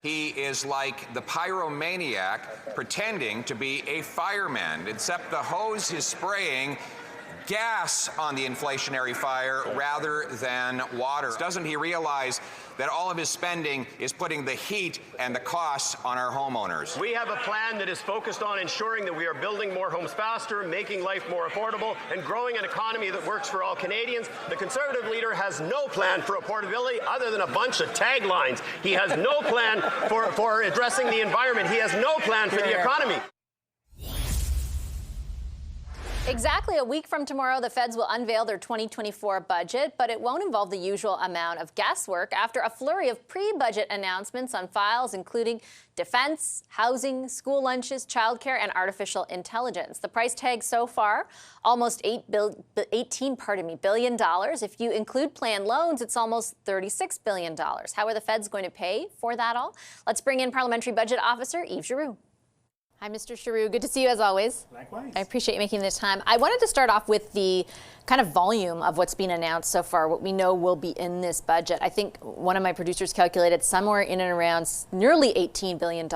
He is like the pyromaniac pretending to be a fireman, except the hose is spraying gas on the inflationary fire rather than water. Doesn't he realize that all of his spending is putting the heat and the costs on our homeowners? We have a plan that is focused on ensuring that we are building more homes faster, making life more affordable, and growing an economy that works for all Canadians. The Conservative leader has no plan for affordability other than a bunch of taglines. He has no plan for addressing the environment. He has no plan for the economy. Exactly a week from tomorrow, the feds will unveil their 2024 budget, but it won't involve the usual amount of guesswork after a flurry of pre-budget announcements on files, including defense, housing, school lunches, childcare, and artificial intelligence. The price tag so far, almost $18 billion. If you include planned loans, it's almost $36 billion. How are the feds going to pay for that all? Let's bring in Parliamentary Budget Officer Yves Giroux. Hi, Mr. Giroux. Good to see you as always. Likewise. I appreciate you making this time. I wanted to start off with the kind of volume of what's been announced so far, what we know will be in this budget. I think one of my producers calculated somewhere in and around nearly $18 billion.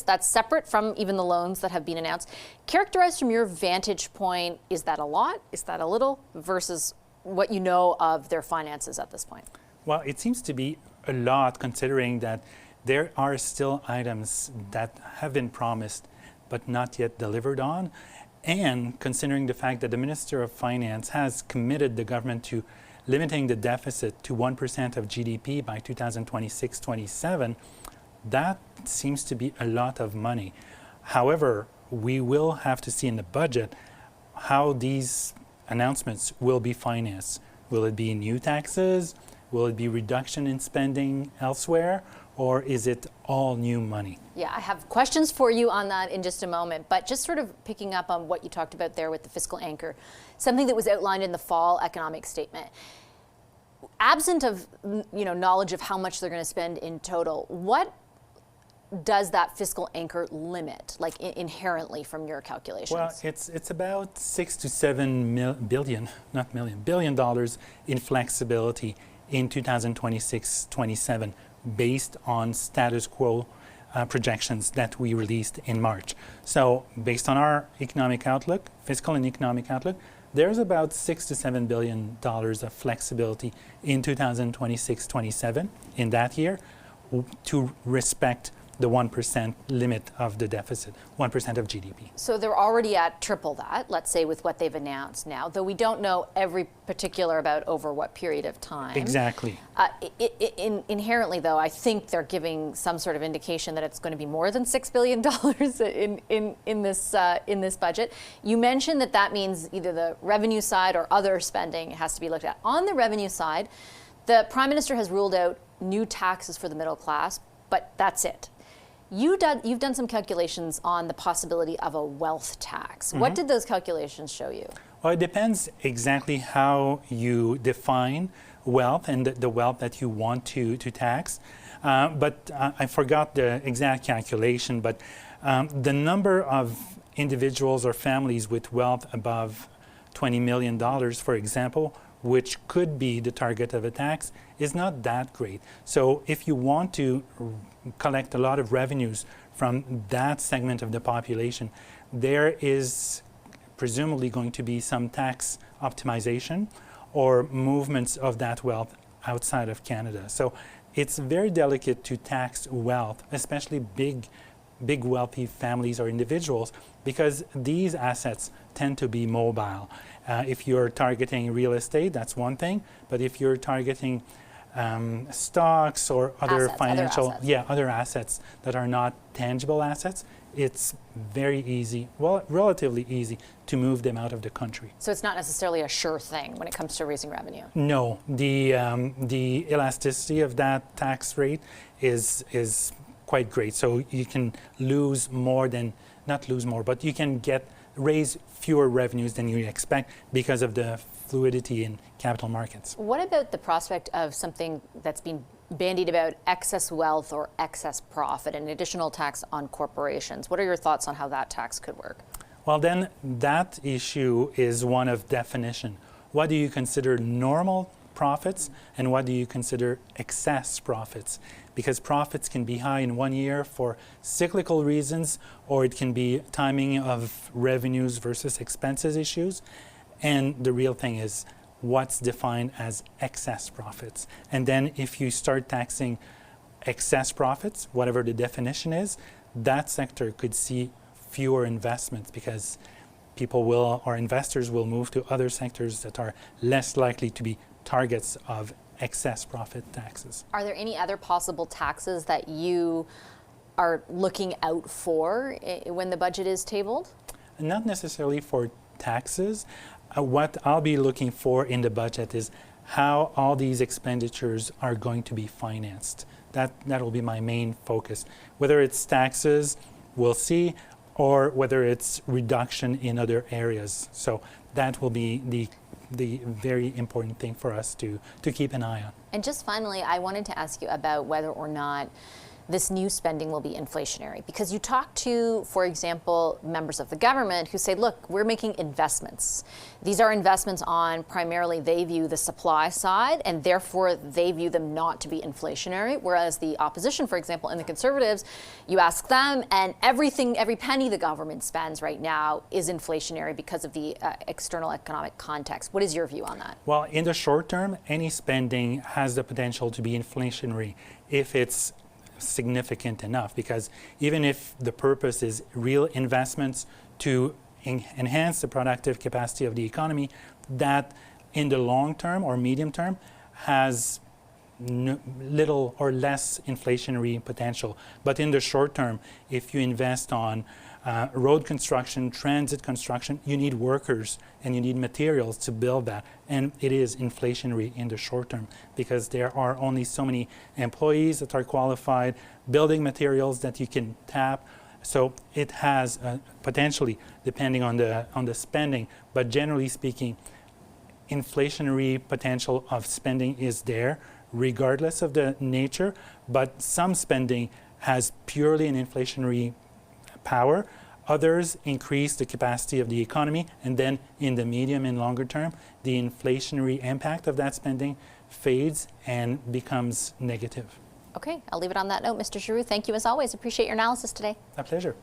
That's separate from even the loans that have been announced. Characterized from your vantage point, is that a lot? Is that a little? Versus what you know of their finances at this point? Well, it seems to be a lot, considering that there are still items that have been promised but not yet delivered on, and considering the fact that the Minister of Finance has committed the government to limiting the deficit to 1% of GDP by 2026-27, that seems to be a lot of money. However, we will have to see in the budget how these announcements will be financed. Will it be new taxes? Will it be reduction in spending elsewhere? Or is it all new money? Yeah, I have questions for you on that in just a moment, but just sort of picking up on what you talked about there with the fiscal anchor, something that was outlined in the fall economic statement. Absent of knowledge of how much they're going to spend in total, what does that fiscal anchor limit, like inherently from your calculations? Well, it's about $6 to $7 billion in flexibility in 2026-27. Based on status quo projections that we released in March. So based on our economic outlook, fiscal and economic outlook, there's about $6 to $7 billion of flexibility in 2026-27 in that year to respect the 1% limit of the deficit, 1% of GDP. So they're already at triple that, let's say, with what they've announced now, though we don't know every particular about over what period of time. Exactly. Inherently, though, I think they're giving some sort of indication that it's going to be more than $6 billion in this budget. You mentioned that means either the revenue side or other spending has to be looked at. On the revenue side, the Prime Minister has ruled out new taxes for the middle class, but that's it. You've done some calculations on the possibility of a wealth tax. Mm-hmm. What did those calculations show you? Well, it depends exactly how you define wealth and the wealth that you want to tax. But I forgot the exact calculation, but the number of individuals or families with wealth above $20 million, for example, which could be the target of a tax, is not that great. So if you want to collect a lot of revenues from that segment of the population, there is presumably going to be some tax optimization or movements of that wealth outside of Canada. So it's very delicate to tax wealth, especially big wealthy families or individuals, because these assets tend to be mobile. If you're targeting real estate, that's one thing, but if you're targeting stocks or other other assets that are not tangible assets, it's very easy, well, relatively easy to move them out of the country. So it's not necessarily a sure thing when it comes to raising revenue? No, the elasticity of that tax rate is quite great. So you can lose more than, not lose more, but you can raise fewer revenues than you expect because of the fluidity in capital markets. What about the prospect of something that's been bandied about, excess wealth or excess profit, an additional tax on corporations? What are your thoughts on how that tax could work? Well, then that issue is one of definition. What do you consider normal profits and what do you consider excess profits? Because profits can be high in one year for cyclical reasons, or it can be timing of revenues versus expenses issues. And the real thing is what's defined as excess profits. And then if you start taxing excess profits, whatever the definition is, that sector could see fewer investments because people will, or investors will move to other sectors that are less likely to be targets of excess profit taxes. Are there any other possible taxes that you are looking out for when the budget is tabled? Not necessarily for taxes. What I'll be looking for in the budget is how all these expenditures are going to be financed. That will be my main focus. Whether it's taxes, we'll see, or whether it's reduction in other areas. So that will be the very important thing for us to keep an eye on. And just finally, I wanted to ask you about whether or not this new spending will be inflationary. Because you talk to, for example, members of the government who say, look, we're making investments. These are investments on primarily they view the supply side, and therefore they view them not to be inflationary. Whereas the opposition, for example, and the Conservatives, you ask them, and every penny the government spends right now is inflationary because of the external economic context. What is your view on that? Well, in the short term, any spending has the potential to be inflationary if it's significant enough, because even if the purpose is real investments to enhance the productive capacity of the economy, that in the long term or medium term has little or less inflationary potential. But in the short term, if you invest on road construction, transit construction, you need workers and you need materials to build that. And it is inflationary in the short term because there are only so many employees that are qualified, building materials that you can tap. So it has potentially, depending on the spending, but generally speaking, inflationary potential of spending is there regardless of the nature, but some spending has purely an inflationary power. Others increase the capacity of the economy, and then in the medium and longer term, the inflationary impact of that spending fades and becomes negative. Okay, I'll leave it on that note. Mr. Giroux, thank you as always. Appreciate your analysis today. A pleasure.